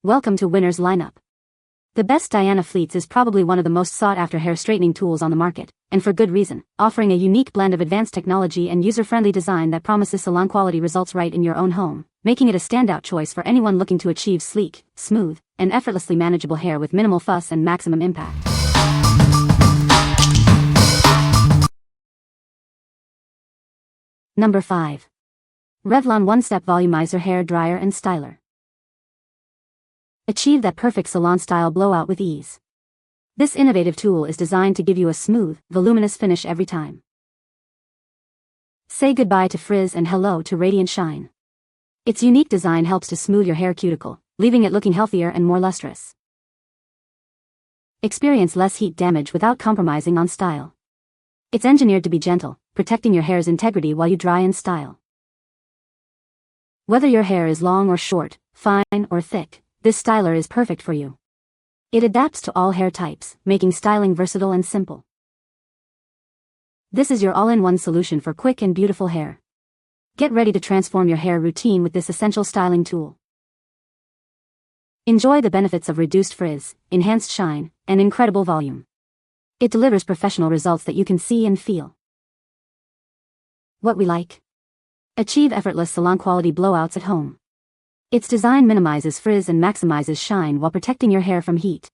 Welcome to Winner's Lineup. The best Diana Fletes is probably one of the most sought-after hair straightening tools on the market, and for good reason, offering a unique blend of advanced technology and user-friendly design that promises salon-quality results right in your own home, making it a standout choice for anyone looking to achieve sleek, smooth, and effortlessly manageable hair with minimal fuss and maximum impact. Number 5. REVLON One-Step Volumizer Hair Dryer and Styler. Achieve that perfect salon-style blowout with ease. This innovative tool is designed to give you a smooth, voluminous finish every time. Say goodbye to frizz and hello to radiant shine. Its unique design helps to smooth your hair cuticle, leaving it looking healthier and more lustrous. Experience less heat damage without compromising on style. It's engineered to be gentle, protecting your hair's integrity while you dry and style. Whether your hair is long or short, fine or thick, this styler is perfect for you. It adapts to all hair types, making styling versatile and simple. This is your all-in-one solution for quick and beautiful hair. Get ready to transform your hair routine with this essential styling tool. Enjoy the benefits of reduced frizz, enhanced shine, and incredible volume. It delivers professional results that you can see and feel. What we like. Achieve effortless salon-quality blowouts at home. Its design minimizes frizz and maximizes shine while protecting your hair from heat.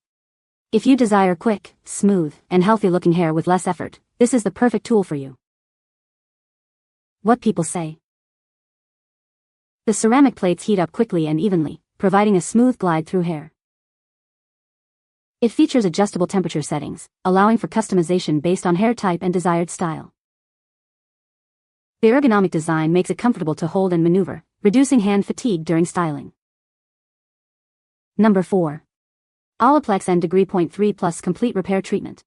If you desire quick, smooth, and healthy-looking hair with less effort, this is the perfect tool for you. What people say. The ceramic plates heat up quickly and evenly, providing a smooth glide through hair. It features adjustable temperature settings, allowing for customization based on hair type and desired style. The ergonomic design makes it comfortable to hold and maneuver, reducing hand fatigue during styling. Number 4. Olaplex N°3 Plus Complete Repair Treatment.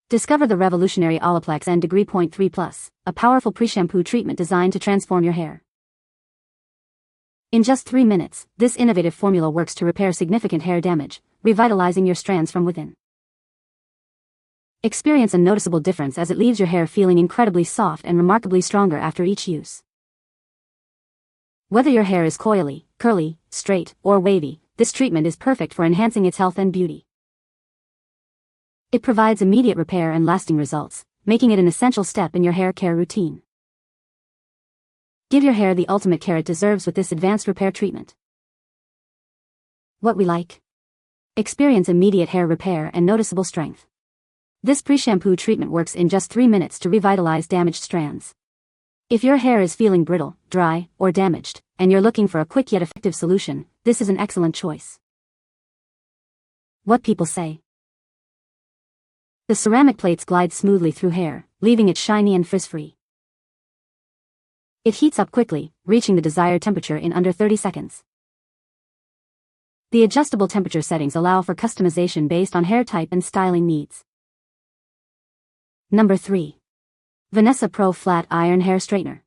Discover the revolutionary Olaplex N°3 Plus, a powerful pre-shampoo treatment designed to transform your hair. In just 3 minutes, this innovative formula works to repair significant hair damage, revitalizing your strands from within. Experience a noticeable difference as it leaves your hair feeling incredibly soft and remarkably stronger after each use. Whether your hair is coily, curly, straight, or wavy, this treatment is perfect for enhancing its health and beauty. It provides immediate repair and lasting results, making it an essential step in your hair care routine. Give your hair the ultimate care it deserves with this advanced repair treatment. What we like. Experience immediate hair repair and noticeable strength. This pre-shampoo treatment works in just 3 minutes to revitalize damaged strands. If your hair is feeling brittle, dry, or damaged, and you're looking for a quick yet effective solution, this is an excellent choice. What people say. The ceramic plates glide smoothly through hair, leaving it shiny and frizz-free. It heats up quickly, reaching the desired temperature in under 30 seconds. The adjustable temperature settings allow for customization based on hair type and styling needs. Number 3. VANESSA Pro Flat Iron Hair Straightener.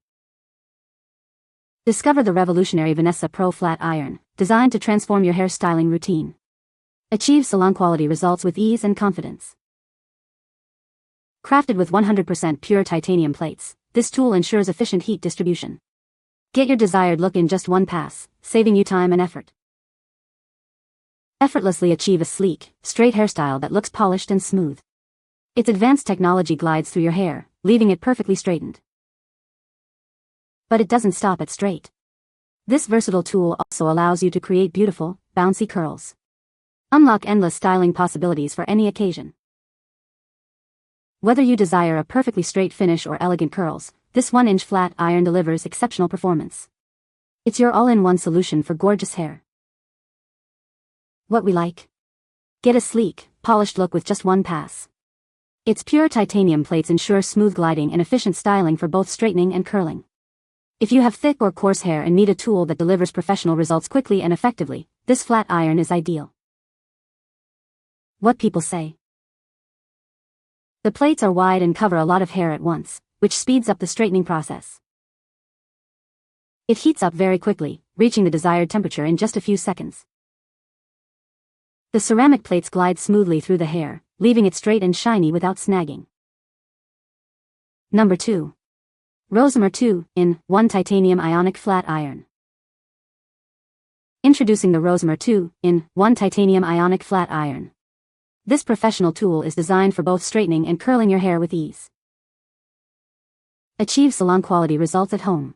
Discover the revolutionary VANESSA Pro Flat Iron, designed to transform your hair styling routine. Achieve salon-quality results with ease and confidence. Crafted with 100% pure titanium plates, this tool ensures efficient heat distribution. Get your desired look in just one pass, saving you time and effort. Effortlessly achieve a sleek, straight hairstyle that looks polished and smooth. Its advanced technology glides through your hair, leaving it perfectly straightened. But it doesn't stop at straight. This versatile tool also allows you to create beautiful, bouncy curls. Unlock endless styling possibilities for any occasion. Whether you desire a perfectly straight finish or elegant curls, this 1-inch flat iron delivers exceptional performance. It's your all-in-one solution for gorgeous hair. What we like. Get a sleek, polished look with just one pass. Its pure titanium plates ensure smooth gliding and efficient styling for both straightening and curling. If you have thick or coarse hair and need a tool that delivers professional results quickly and effectively, this flat iron is ideal. What people say. The plates are wide and cover a lot of hair at once, which speeds up the straightening process. It heats up very quickly, reaching the desired temperature in just a few seconds. The ceramic plates glide smoothly through the hair, leaving it straight and shiny without snagging. Number 2. Rozamor 2-in-1 Titanium Ionic Flat Iron. Introducing the Rozamor 2-in-1 Titanium Ionic Flat Iron. This professional tool is designed for both straightening and curling your hair with ease. Achieve salon-quality results at home.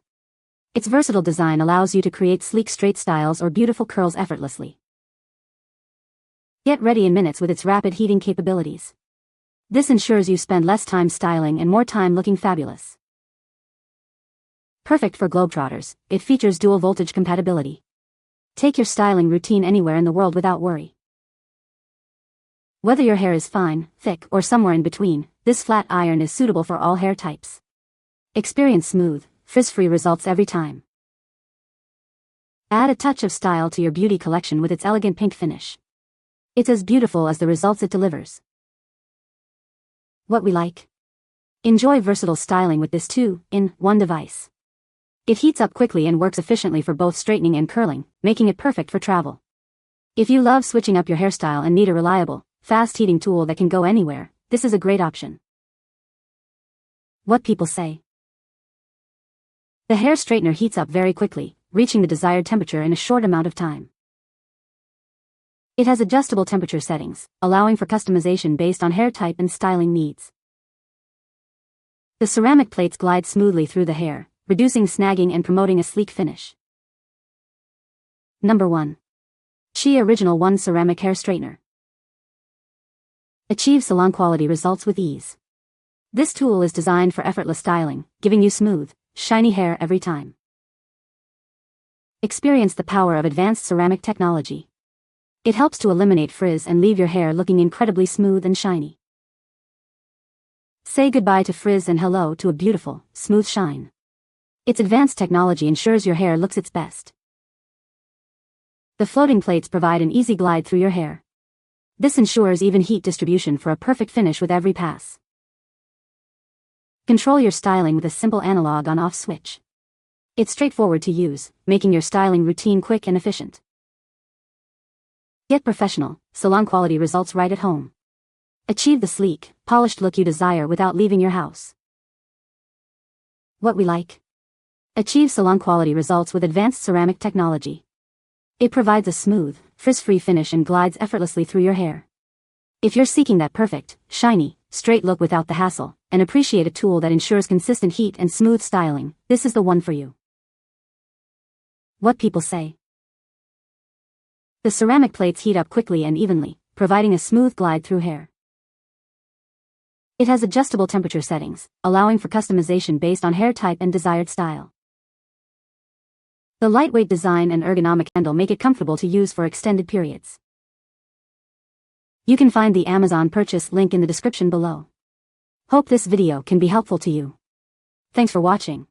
Its versatile design allows you to create sleek straight styles or beautiful curls effortlessly. Get ready in minutes with its rapid heating capabilities. This ensures you spend less time styling and more time looking fabulous. Perfect for globetrotters, it features dual voltage compatibility. Take your styling routine anywhere in the world without worry. Whether your hair is fine, thick, or somewhere in between, this flat iron is suitable for all hair types. Experience smooth, frizz-free results every time. Add a touch of style to your beauty collection with its elegant pink finish. It's as beautiful as the results it delivers. What we like. Enjoy versatile styling with this 2-in-1 device. It heats up quickly and works efficiently for both straightening and curling, making it perfect for travel. If you love switching up your hairstyle and need a reliable, fast heating tool that can go anywhere, this is a great option. What people say. The hair straightener heats up very quickly, reaching the desired temperature in a short amount of time. It has adjustable temperature settings, allowing for customization based on hair type and styling needs. The ceramic plates glide smoothly through the hair, reducing snagging and promoting a sleek finish. Number 1. Chi Original 1 Ceramic Hair Straightener. Achieve salon-quality results with ease. This tool is designed for effortless styling, giving you smooth, shiny hair every time. Experience the power of advanced ceramic technology. It helps to eliminate frizz and leave your hair looking incredibly smooth and shiny. Say goodbye to frizz and hello to a beautiful, smooth shine. Its advanced technology ensures your hair looks its best. The floating plates provide an easy glide through your hair. This ensures even heat distribution for a perfect finish with every pass. Control your styling with a simple analog on-off switch. It's straightforward to use, making your styling routine quick and efficient. Get professional, salon-quality results right at home. Achieve the sleek, polished look you desire without leaving your house. What we like. Achieve salon-quality results with advanced ceramic technology. It provides a smooth, frizz-free finish and glides effortlessly through your hair. If you're seeking that perfect, shiny, straight look without the hassle, and appreciate a tool that ensures consistent heat and smooth styling, this is the one for you. What people say. The ceramic plates heat up quickly and evenly, providing a smooth glide through hair. It has adjustable temperature settings, allowing for customization based on hair type and desired style. The lightweight design and ergonomic handle make it comfortable to use for extended periods. You can find the Amazon purchase link in the description below. Hope this video can be helpful to you. Thanks for watching.